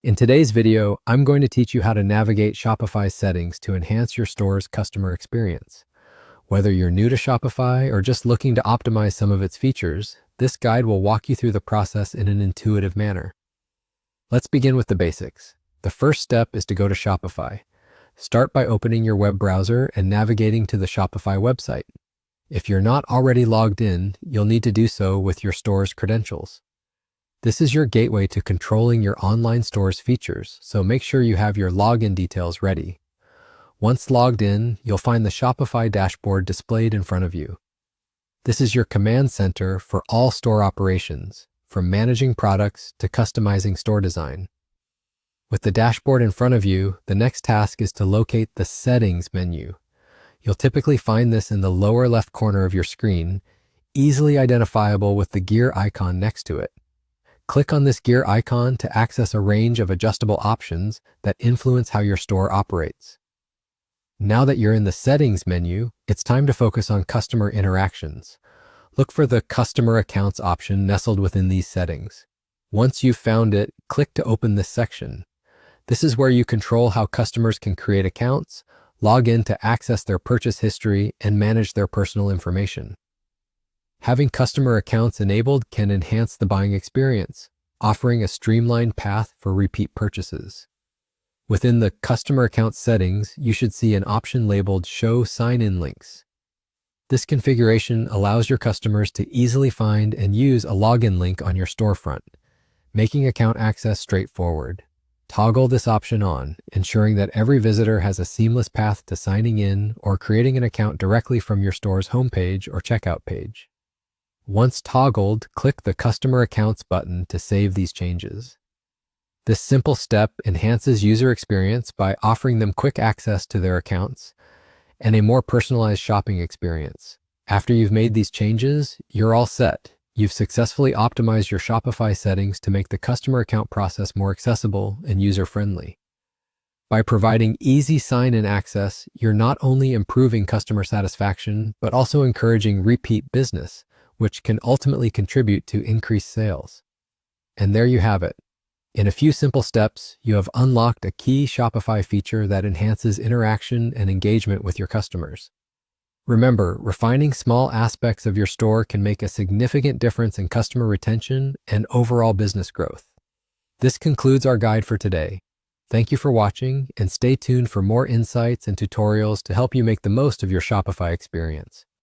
In today's video, I'm going to teach you how to navigate Shopify's settings to enhance your store's customer experience. Whether you're new to Shopify or just looking to optimize some of its features, this guide will walk you through the process in an intuitive manner. Let's begin with the basics. The first step is to go to Shopify. Start by opening your web browser and navigating to the Shopify website. If you're not already logged in, you'll need to do so with your store's credentials. This is your gateway to controlling your online store's features, so make sure you have your login details ready. Once logged in, you'll find the Shopify dashboard displayed in front of you. This is your command center for all store operations, from managing products to customizing store design. With the dashboard in front of you, the next task is to locate the Settings menu. You'll typically find this in the lower left corner of your screen, easily identifiable with the gear icon next to it. Click on this gear icon to access a range of adjustable options that influence how your store operates. Now that you're in the Settings menu, it's time to focus on customer interactions. Look for the Customer Accounts option nestled within these settings. Once you've found it, click to open this section. This is where you control how customers can create accounts, log in to access their purchase history, and manage their personal information. Having customer accounts enabled can enhance the buying experience, offering a streamlined path for repeat purchases. Within the customer account settings, you should see an option labeled Show Sign-in Links. This configuration allows your customers to easily find and use a login link on your storefront, making account access straightforward. Toggle this option on, ensuring that every visitor has a seamless path to signing in or creating an account directly from your store's homepage or checkout page. Once toggled, click the Customer Accounts button to save these changes. This simple step enhances user experience by offering them quick access to their accounts and a more personalized shopping experience. After you've made these changes, you're all set. You've successfully optimized your Shopify settings to make the customer account process more accessible and user-friendly. By providing easy sign-in access, you're not only improving customer satisfaction, but also encouraging repeat business, which can ultimately contribute to increased sales. And there you have it. In a few simple steps, you have unlocked a key Shopify feature that enhances interaction and engagement with your customers. Remember, refining small aspects of your store can make a significant difference in customer retention and overall business growth. This concludes our guide for today. Thank you for watching, and stay tuned for more insights and tutorials to help you make the most of your Shopify experience.